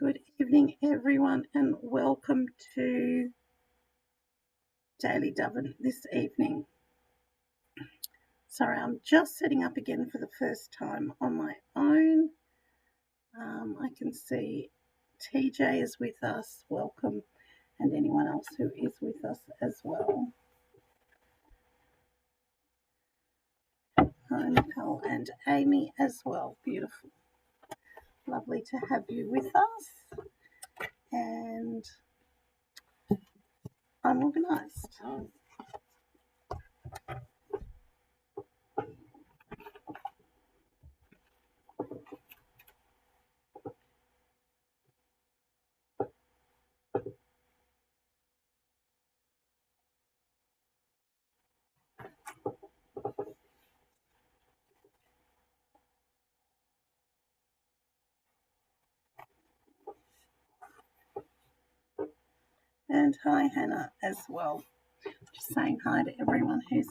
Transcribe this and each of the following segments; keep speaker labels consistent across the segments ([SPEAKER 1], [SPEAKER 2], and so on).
[SPEAKER 1] Good evening, everyone, and welcome to Daily Daven this evening. Sorry, I'm just setting up again for the first time on my own. I can see TJ is with us, welcome, and anyone else who is with us as well. Hi, Nicole and Amy as well, beautiful. Lovely to have you with us, and I'm organised. And hi, Hannah, as well. Just saying hi to everyone who's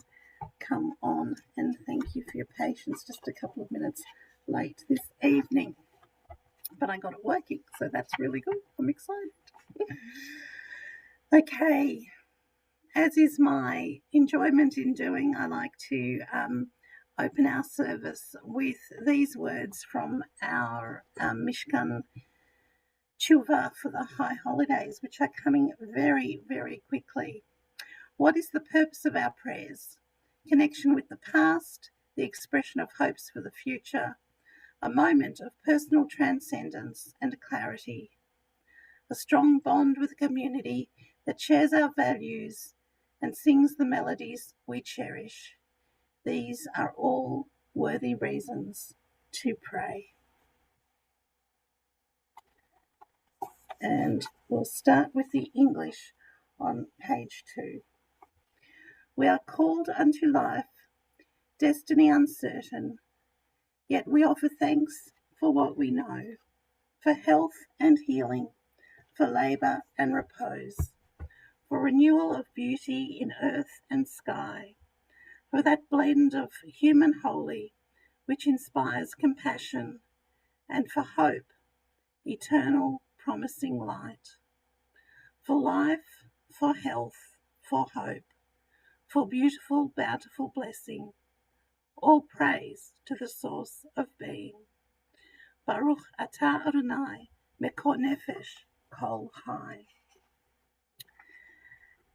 [SPEAKER 1] come on, and thank you for your patience. Just a couple of minutes late this evening, but I got it working, so that's really good. I'm excited. Okay, as is my enjoyment in doing, I like to open our service with these words from our Mishkan Tshuva for the High Holidays, which are coming very, very quickly. What is the purpose of our prayers? Connection with the past, the expression of hopes for the future, a moment of personal transcendence and clarity, a strong bond with a community that shares our values and sings the melodies we cherish. These are all worthy reasons to pray. And we'll start with the English on page 2. We are called unto life, destiny uncertain, yet we offer thanks for what we know, for health and healing, for labour and repose, for renewal of beauty in earth and sky, for that blend of human holy which inspires compassion, and for hope, eternal promising light, for life, for health, for hope, for beautiful, bountiful blessing, all praise to the source of being. Baruch atah Adonai mekor nefesh kol hai.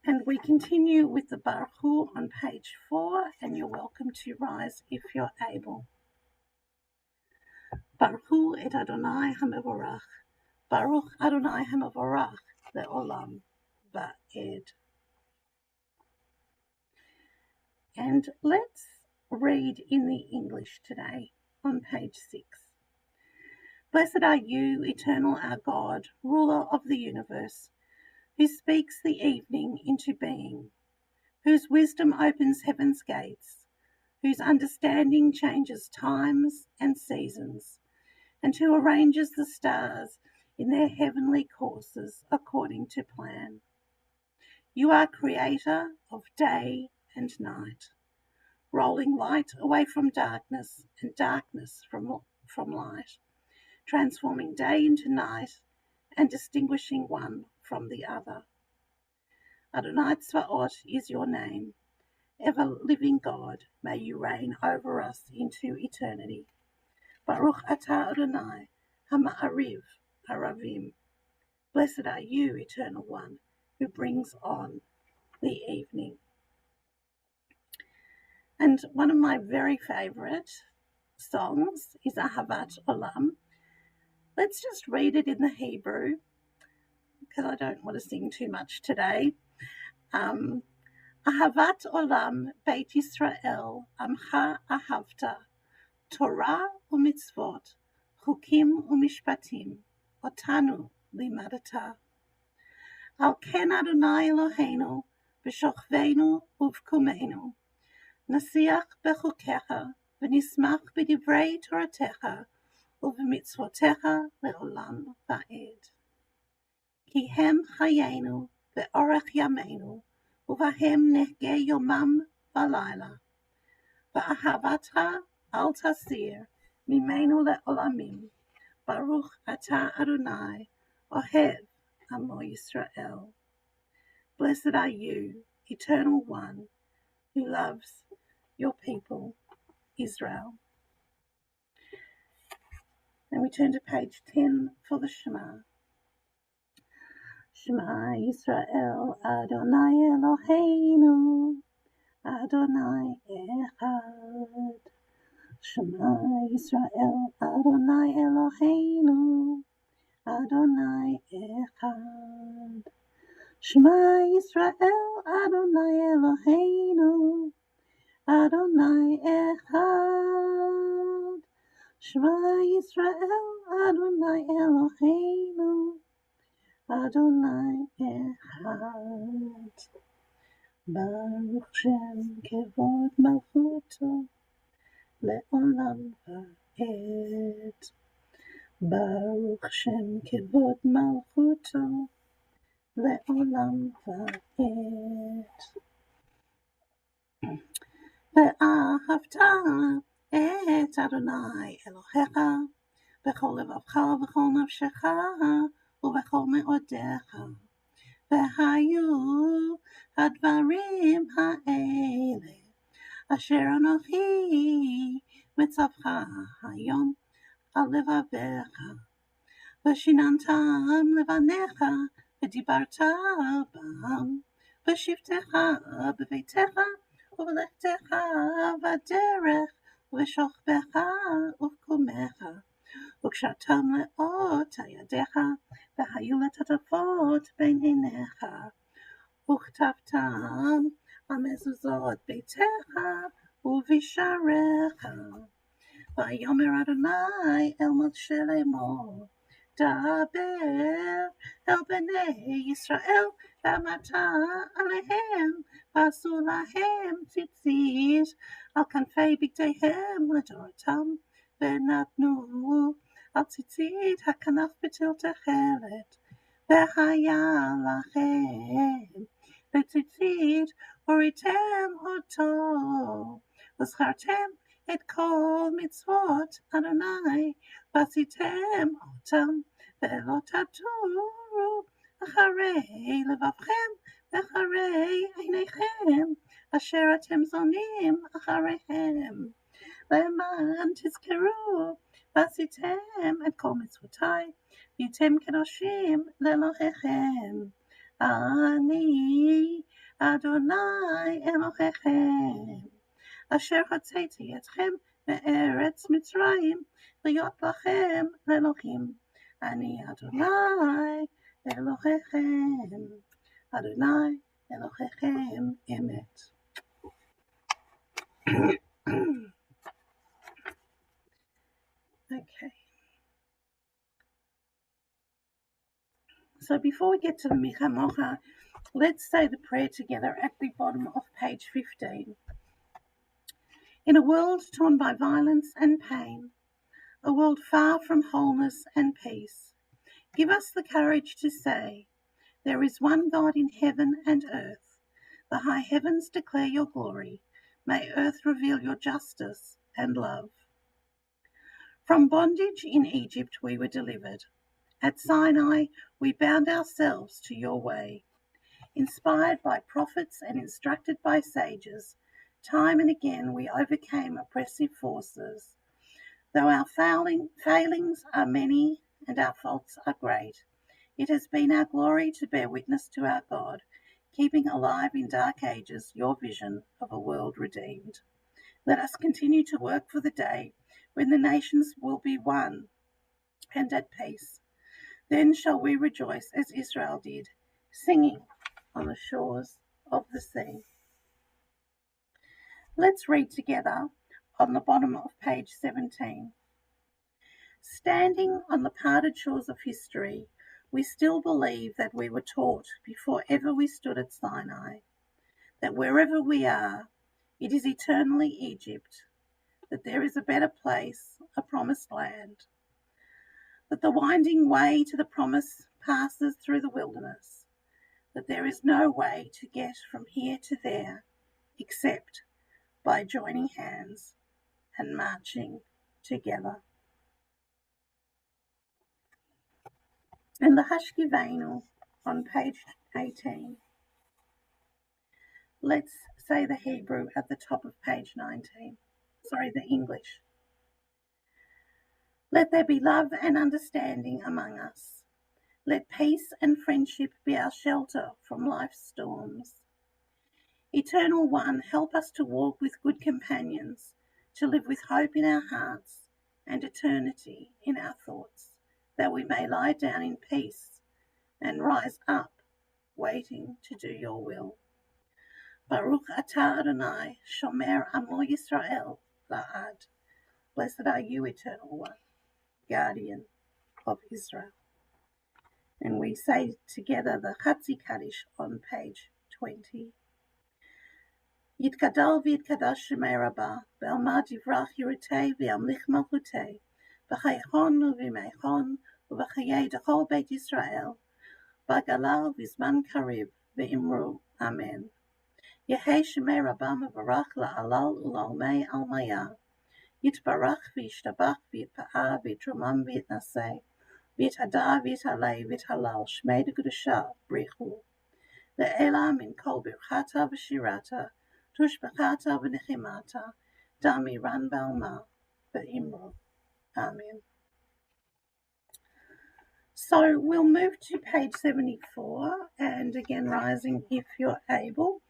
[SPEAKER 1] And we continue with the Baruch Hu on page 4, and you're welcome to rise if you're able. Baruch Hu et Adonai HaMevorach, Baruch Adonai HaMevorach le'olam va'ed. And let's read in the English today on page 6. Blessed are you, eternal our God, ruler of the universe, who speaks the evening into being, whose wisdom opens heaven's gates, whose understanding changes times and seasons, and who arranges the stars in their heavenly courses according to plan. You are creator of day and night, rolling light away from darkness and darkness from light, transforming day into night and distinguishing one from the other. Adonai Tzvaot is your name. Ever-living God, may you reign over us into eternity. Baruch atah Adonai, Hama'ariv, Aravim. Blessed are you, Eternal One, who brings on the evening. And one of my very favourite songs is Ahavat Olam. Let's just read it in the Hebrew, because I don't want to sing too much today. Ahavat Olam Beit Yisrael Amcha Ahavta Torah u'mitzvot Chukim u'mishpatim Otanu limadata Al ken Adonai Eloheinu b'shochveinu uv'kumenu Nasiach bechukecha v'nismach b'divrei Toratecha ובמצוותיך לעולם ועד. כי הם חיינו ואורך ימינו, ובהם נחגה יומם ולילה. ואהבתך אל תסיר ממנו לעולמים. ברוך אתה אדוני, Ohev Amo Yisrael. Blessed are you, Eternal One, who loves your people, Israel. And we turn to page 10 for the Shema. Shema Yisrael, Adonai Eloheinu, Adonai Echad. Shema Yisrael, Adonai Eloheinu, Adonai Echad. Shema Yisrael, Adonai Eloheinu, Adonai Echad. Shema Yisrael, Adonai Eloheinu, Adonai Echad. Baruch Shem Kevod Malchuto Le'olam Va'ed. Baruch Shem Kevod Malchuto Le'olam Va'ed. ואהבת את אדוני אלוהיך בכל לבבך ובכל נפשך ובכל מאודיך. והיו הדברים האלה אשר אנוכי מצווך היום על לבביך, ושיננתם לבניך ודיברת בם בשבתך בביתך ובלכתך בדרך ובשוכבך ובקומך, וקשרתם לאות ידיך, והיו לטפטפות בין עיניך, וכתבתם על מזוזות ביתך ובשעריך. ויאמר אדוני אל משה לאמור, דבר אל בני ישראל ואמרת עליהם, ועשו להם ציצית על כנפי בגדיהם לדורותם, ונתנו על ציצית הכנף בתל תכלת. והיה לכם בציצית הוריתם אותו, וזכרתם את כל מצוות אדוני ועשיתם אותם, ולא תטורו אחרי לבבכם ואחרי עיניכם אשר אתם זונים אחריהם, למען תזכרו ועשיתם את כל מצוותיי והייתם קדושים לאלוהיכם. אני אדוני אלוהיכם אשר הוצאתי אתכם מארץ מצרים להיות לכם לאלוהים. אני אדוני אלוהיכם, אדוני אלוהיכם אמת. Okay. So before we get to the Micha Mocha, let's say the prayer together at the bottom of page 15. In a world torn by violence and pain, a world far from wholeness and peace, give us the courage to say, there is one God in heaven and earth. The high heavens declare your glory. May earth reveal your justice and love. From bondage in Egypt we were delivered. At Sinai we bound ourselves to your way. Inspired by prophets and instructed by sages, time and again we overcame oppressive forces. Though our failings are many and our faults are great, it has been our glory to bear witness to our God, keeping alive in dark ages your vision of a world redeemed. Let us continue to work for the day when the nations will be one and at peace. Then shall we rejoice as Israel did, singing on the shores of the sea. Let's read together on the bottom of page 17. Standing on the parted shores of history, we still believe that we were taught before ever we stood at Sinai, that wherever we are, it is eternally Egypt, that there is a better place, a promised land, that the winding way to the promise passes through the wilderness, that there is no way to get from here to there except by joining hands and marching together. And the Hashkivenu on page 18. Let's say the Hebrew at the top of page 19. Sorry, the English. Let there be love and understanding among us. Let peace and friendship be our shelter from life's storms. Eternal One, help us to walk with good companions, to live with hope in our hearts and eternity in our thoughts, that we may lie down in peace and rise up, waiting to do your will. Baruch atah Adonai, shomer amo Yisrael la'ad. Blessed are you, Eternal One, guardian of Israel. And we say together the Chatzi Kaddish on page 20. יתגדל ויתקדש שמי רבה, ועלמא יברח ירתי וימליך מלכותי, בחייכון ובימיכון ובחיי דכל בית ישראל, בגלה ובזמן קריב, ואמרו אמן. יהי שמי רבה מברך לעלל ולעולמי עלמיה, יתברך וישתבח ויתפאר ויתרומם ויתנשא, ויתהדר ויתעלה ויתהלל שמי דקדושה בריחו. לעילה מן כל ברכתה ושירתה, תושבחתה ונחמתה, דמירן בעלמה, ואמרו, Amen. So we'll move to page 74, and again rising if you're able.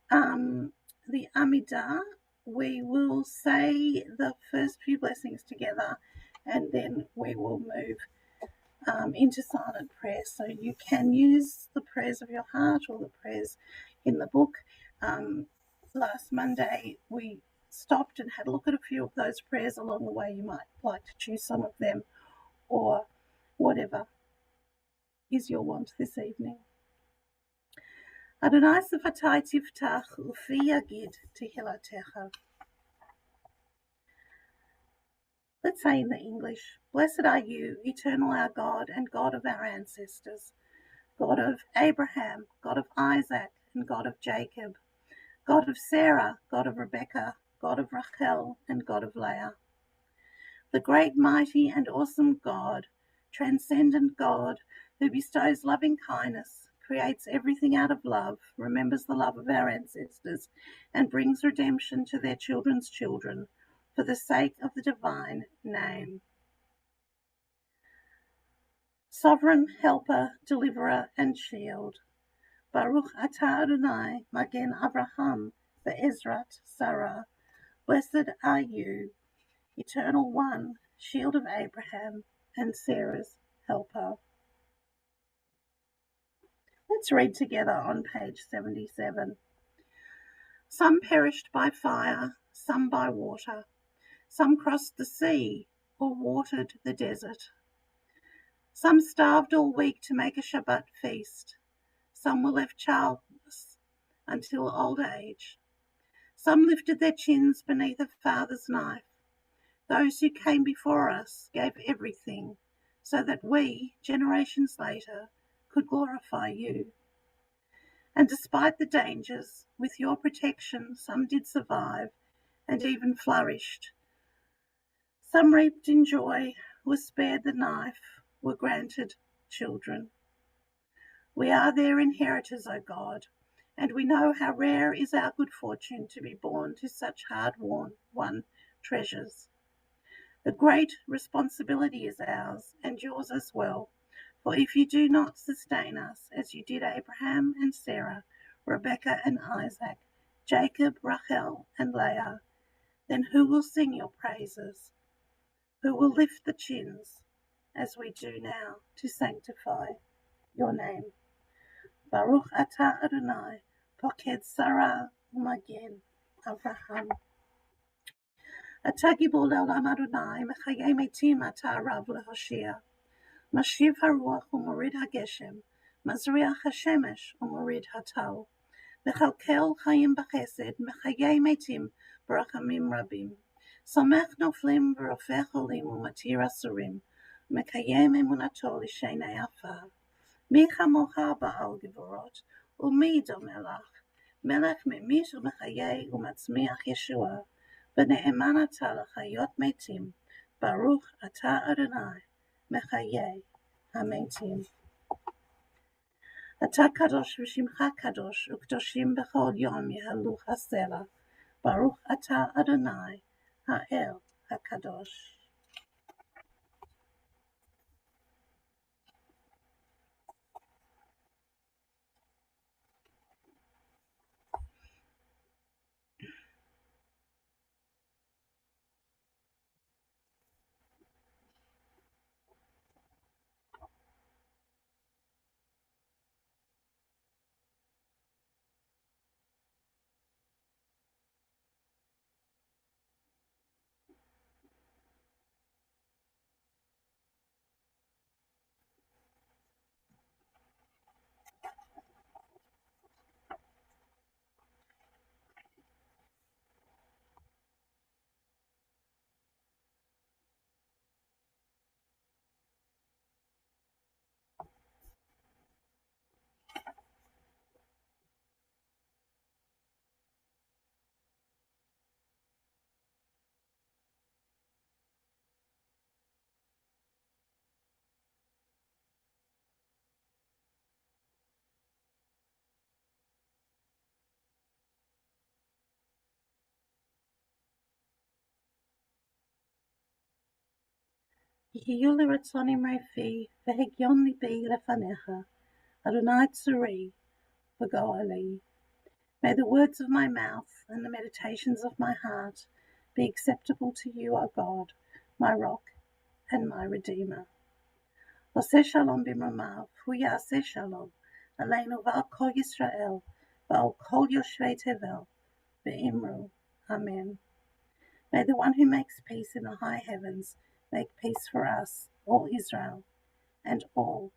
[SPEAKER 1] The Amidah, we will say the first few blessings together, and then we will move into silent prayer. So you can use the prayers of your heart or the prayers in the book. Last Monday we stopped and had a look at a few of those prayers along the way. You might like to choose some of them or whatever is your want this evening. Adonai sefatai tiftach ufi yagid tehilatecha. Let's say in the English, blessed are you, eternal our God and God of our ancestors, God of Abraham, God of Isaac, and God of Jacob, God of Sarah, God of Rebekah, God of Rachel, and God of Leah. The great, mighty, and awesome God, transcendent God, who bestows loving kindness, creates everything out of love, remembers the love of our ancestors, and brings redemption to their children's children, for the sake of the divine name. Sovereign helper, deliverer, and shield. Baruch atah Adonai, Magen Avraham, ve'ezrat Sarah. Blessed are you, Eternal One, shield of Abraham and Sarah's helper. Let's read together on page 77. Some perished by fire, some by water. Some crossed the sea or watered the desert. Some starved all week to make a Shabbat feast. Some were left childless until old age. Some lifted their chins beneath a father's knife. Those who came before us gave everything so that we, generations later, could glorify you. And despite the dangers, with your protection, some did survive and even flourished. Some reaped in joy, were spared the knife, were granted children. We are their inheritors, O God, and we know how rare is our good fortune to be born to such hard-won treasures. The great responsibility is ours, and yours as well, for if you do not sustain us, as you did Abraham and Sarah, Rebekah and Isaac, Jacob, Rachel, and Leah, then who will sing your praises? Who will lift the chins, as we do now, to sanctify your name? Baruch atah Adonai, poked Sarah u'magen Avraham. אתה גיבור לעולם אדוני, מחיי מתים אתה רב להושיע. משיב הרוח ומוריד הגשם, מזריח השמש ומוריד הטל. מכלכל חיים בחסד, מחיי מתים ברחמים רבים. סומך נופלים ורופא חולים ומתיר אסורים, מקיים אמונתו לשני עפר. מי כמוך בעל גבורות, ומי דומה לך? מלך ממית ומחיה ומצמיח ישועה. ונאמן אתה לחיות מתים, ברוך אתה אדוני, מחיי המתים. אתה קדוש ושמך קדוש, וקדושים בכל יום יהלוך הסלע. ברוך אתה אדוני, האל הקדוש. יהיו לרצון אמרי פי, והגיון ליבי לפניך, אדוני צורי וגואלי. May the words of my mouth and the meditations of my heart be acceptable to you, O God, my rock and my redeemer. עושה שלום במרומיו, הוא יעשה שלום עלינו ועל כל ישראל ועל כל יושבי תבל, ואמרו, Amen. May the one who makes peace in the high heavens make peace for us, all Israel, and all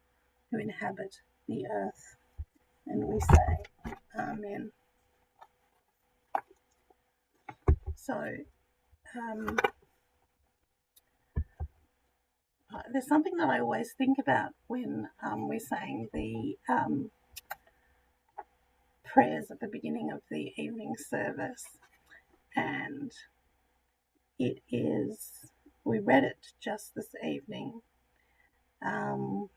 [SPEAKER 1] who inhabit the earth. And we say, Amen. So, there's something that I always think about when we're saying the prayers at the beginning of the evening service, and we read it just this evening. On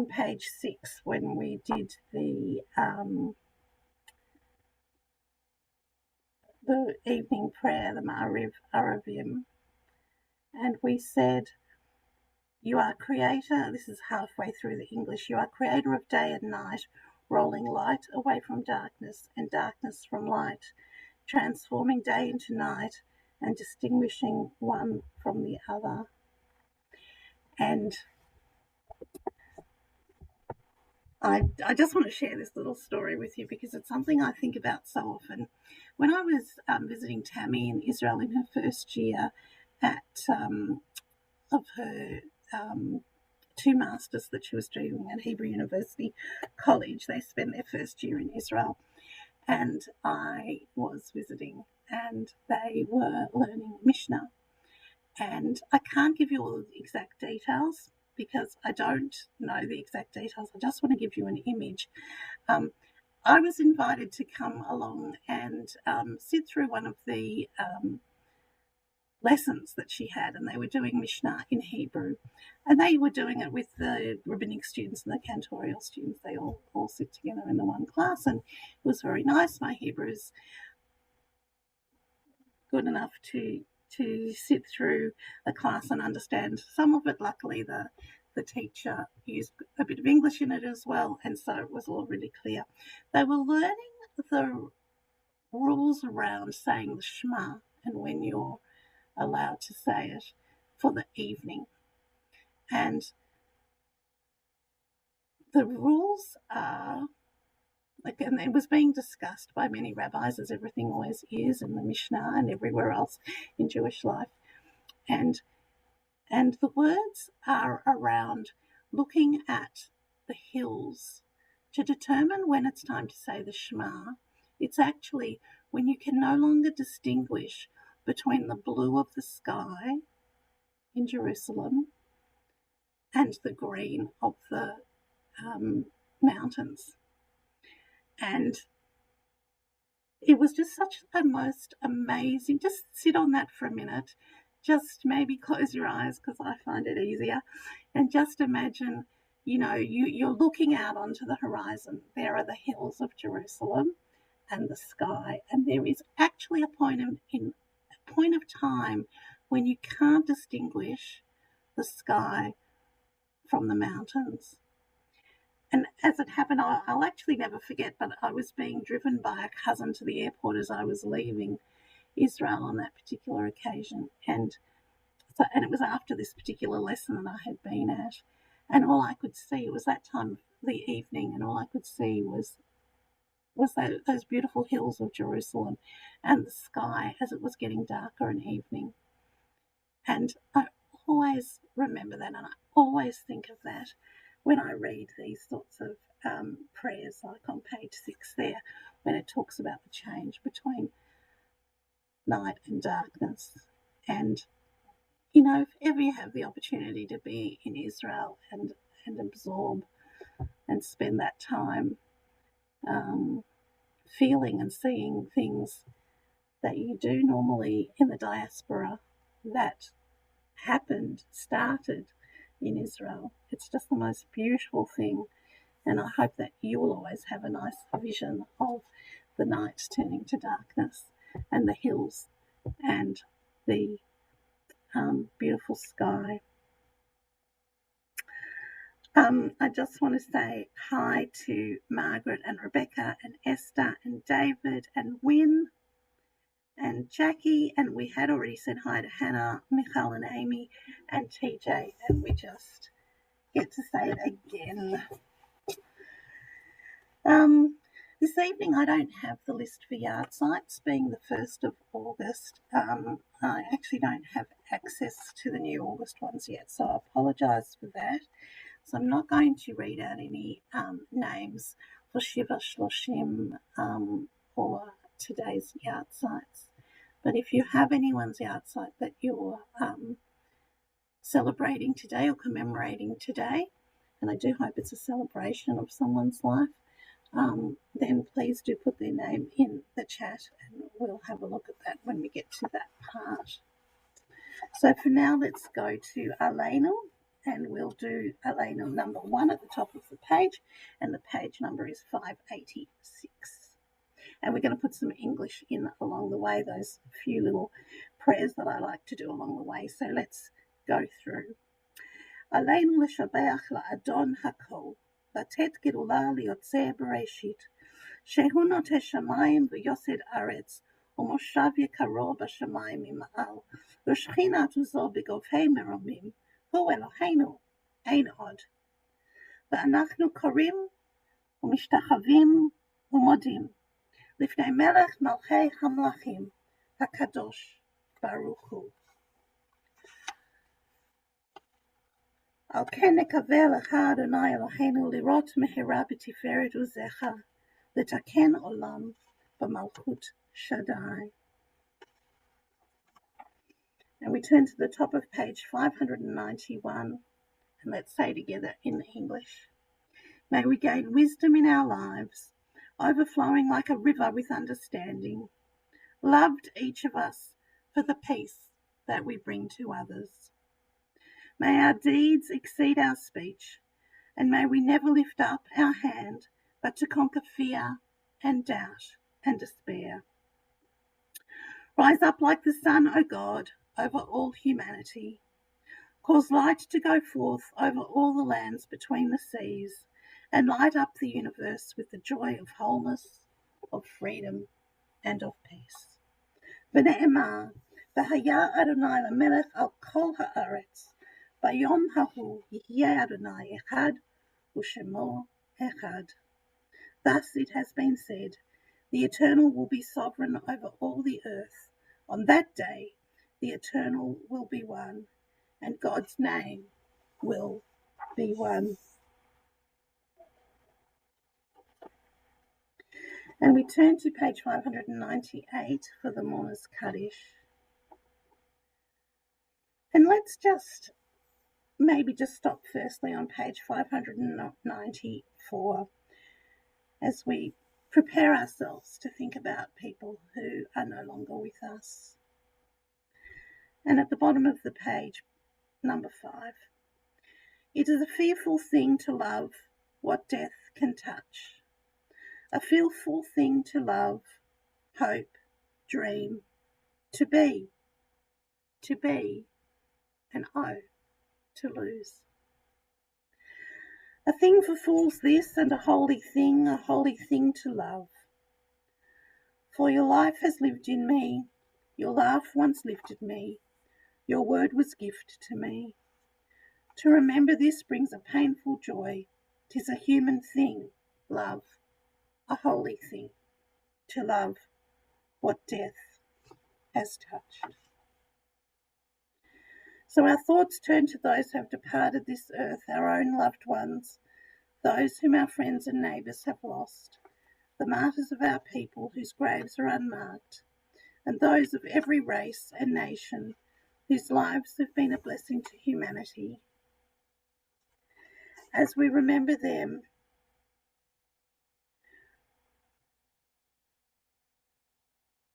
[SPEAKER 1] page 6, when we did the evening prayer, the Ma'ariv Aravim, and we said, you are creator, this is halfway through the English, you are creator of day and night, rolling light away from darkness and darkness from light, transforming day into night and distinguishing one from the other. And I just want to share this little story with you because it's something I think about so often. When I was visiting Tammy in Israel in her first year of her 2 masters that she was doing at Hebrew University College, they spent their first year in Israel, and I was visiting, and they were learning Mishnah. And I can't give you all the exact details because I don't know the exact details. I just want to give you an image. I was invited to come along and sit through one of the lessons that she had, and they were doing Mishnah in Hebrew, and they were doing it with the rabbinic students and the cantorial students. They all sit together in the one class, and it was very nice. My Hebrew's good enough to sit through a class and understand some of it. Luckily, the teacher used a bit of English in it as well, and so it was all really clear. They were learning the rules around saying the Shema and when you're allowed to say it for the evening. And the rules are, and it was being discussed by many rabbis, as everything always is in the Mishnah and everywhere else in Jewish life. And the words are around looking at the hills to determine when it's time to say the Shema. It's actually when you can no longer distinguish between the blue of the sky in Jerusalem and the green of the mountains. And it was just such a most amazing, just sit on that for a minute just maybe close your eyes, because I find it easier, and just imagine, you're looking out onto the horizon. There are the hills of Jerusalem and the sky, and there is actually a point of time when you can't distinguish the sky from the mountains. And as it happened, I'll actually never forget, but I was being driven by a cousin to the airport as I was leaving Israel on that particular occasion. And it was after this particular lesson that I had been at. And all I could see, it was that time of the evening, and all I could see was those beautiful hills of Jerusalem and the sky as it was getting darker and evening. And I always remember that, and I always think of that when I read these sorts of prayers, like on page 6 there, when it talks about the change between night and darkness. And, if ever you have the opportunity to be in Israel and absorb and spend that time feeling and seeing things that you do normally in the diaspora that started in Israel, it's just the most beautiful thing. And I hope that you will always have a nice vision of the night turning to darkness and the hills and the beautiful sky. I just want to say hi to Margaret and Rebecca and Esther and David and Wynne and Jackie, and we had already said hi to Hannah, Michal and Amy and TJ, and we just get to say it again. This evening I don't have the list for yard sites, being the 1st of August. I actually don't have access to the new August ones yet, so I apologise for that. So I'm not going to read out any names for Shiva Shloshim or today's yard sites. But if you have anyone's yard site that you're celebrating today or commemorating today, and I do hope it's a celebration of someone's life, then please do put their name in the chat, and we'll have a look at that when we get to that part. So for now, let's go to Aleinu, and we'll do Aleinu number 1 at the top of the page, and the page number is 586. And we're going to put some English in along the way, those few little prayers that I like to do along the way. So let's go through. Aleinu l'shabeach la'adon hakol, לתת גאולה ליוצא בראשית, שהוא נוטה שמיים ויוסד ארץ, ומושב יקרו בשמיים ממעל, ושכינת עוזו בגובהי מרומים, הוא אלוהינו, אין עוד. ואנחנו קוראים ומשתחווים ומודים, לפני מלך מלכי המלכים, הקדוש ברוך הוא. על כן נקווה לך, אדוני אלוהינו, לראות מהרה בתפארת עוזך, לתקן עולם במלכות שדי. And we turn to the top of page 591, and let's say together in English. May we gain wisdom in our lives, overflowing like a river with understanding, loved each of us for the peace that we bring to others. May our deeds exceed our speech, and may we never lift up our hand but to conquer fear and doubt and despair. Rise up like the sun, O God, over all humanity. Cause light to go forth over all the lands between the seas, and light up the universe with the joy of wholeness, of freedom, and of peace. ונאמר, והיה אדוני למלך על כל הארץ, ביום ההוא יהיה אדוני אחד, ושמו אחד. Thus it has been said, the Eternal will be sovereign over all the earth. On that day, the Eternal will be one, and God's name will be one. And we turn to page 598 for the Mourner's Kaddish. And let's just stop firstly on page 594 as we prepare ourselves to think about people who are no longer with us. And at the bottom of the page, number 5. It is a fearful thing to love what death can touch. A fearful thing to love, hope, dream, to be, and oh, to lose. A thing for fools this, and a holy thing to love. For your life has lived in me, your laugh once lifted me, your word was gift to me. To remember this brings a painful joy. 'Tis a human thing, love, a holy thing, to love what death has touched. So our thoughts turn to those who have departed this earth, our own loved ones, those whom our friends and neighbours have lost, the martyrs of our people whose graves are unmarked, and those of every race and nation whose lives have been a blessing to humanity. As we remember them,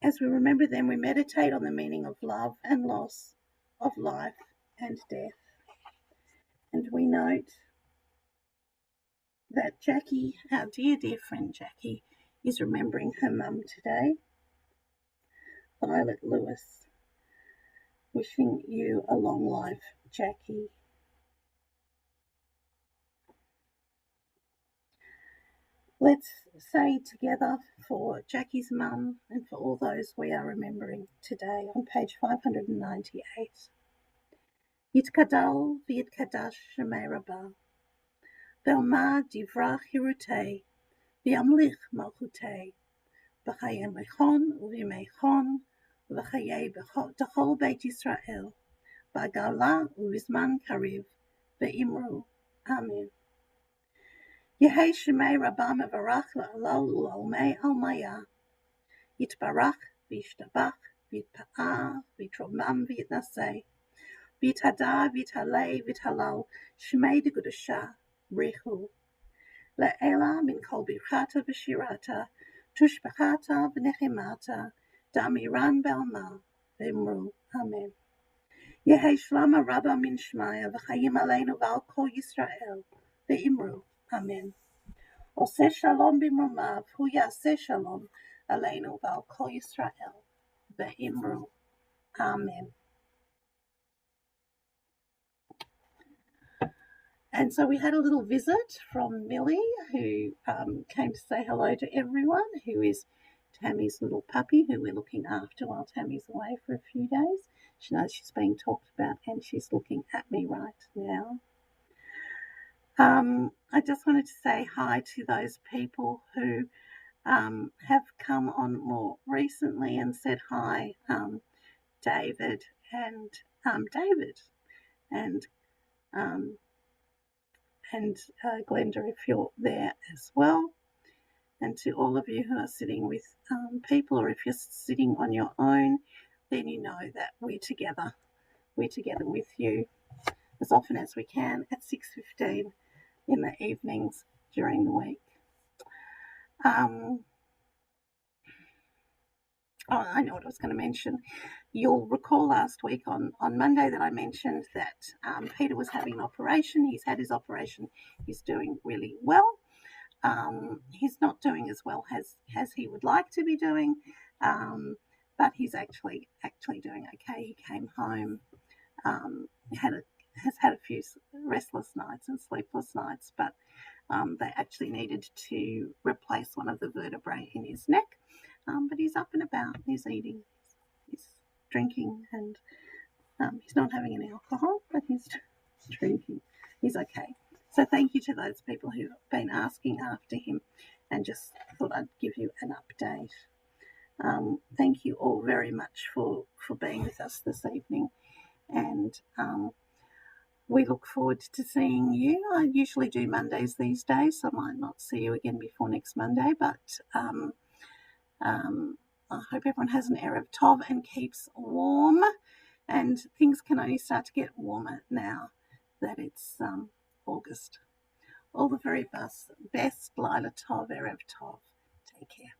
[SPEAKER 1] we meditate on the meaning of love and loss, of life and death. And we note that Jackie, our dear friend Jackie, is remembering her mum today. Violet Lewis, wishing you a long life, Jackie. Let's say together for Jackie's mum and for all those we are remembering today on page 598. Yitkadal v'yitkadash shemei Rabbah, ve'omar divrach hirutei, v'yamlich malchutei, v'chayei mechon uv'yimei chon, v'chayei b'chol beit Yisrael, b'gala uv'zman kariv, ve'imru. Amen. Yehei shemei Rabbah mevarach la'alal u'almei almaya, yitbarach v'yishtabach v'yitpa'ah v'yitromam v'yitnaseh, v'yithada v'yithalei v'yithalal shmei degudasha rehu, le'ela min kol birchata v'shirata, tushbachata v'nechemata, da'amiran be'alma v'imru. Amen. Yehei shlama Rabbah min shmaya v'chayim aleinu v'al kol Yisrael v'imru. Amen. Oseh shalom b'mromav, hu yaseh shalom aleinu v'al kol Yisrael v'imru. Amen. And so we had a little visit from Millie, who came to say hello to everyone, who is Tammy's little puppy, who we're looking after while Tammy's away for a few days. She knows she's being talked about, and she's looking at me right now. I just wanted to say hi to those people who have come on more recently and said hi, David and Glenda, if you're there as well. And to all of you who are sitting with people, or if you're sitting on your own, then you know that we're together. We're together with you as often as we can at 6:15 in the evenings during the week. I know what I was going to mention. You'll recall last week on Monday that I mentioned that Peter was having an operation. He's had his operation. He's doing really well. He's not doing as well as he would like to be doing, but he's actually doing okay. He came home, has had a few restless nights and sleepless nights, but they actually needed to replace one of the vertebrae in his neck. But he's up and about, he's eating, he's drinking, and he's not having any alcohol, but he's drinking. He's okay. So thank you to those people who've been asking after him, and just thought I'd give you an update. Thank you all very much for being with us this evening, and we look forward to seeing you. I usually do Mondays these days, so I might not see you again before next Monday, but I hope everyone has an Erev Tov and keeps warm, and things can only start to get warmer now that it's August. All the very best, Lila Tov, Erev Tov. Take care.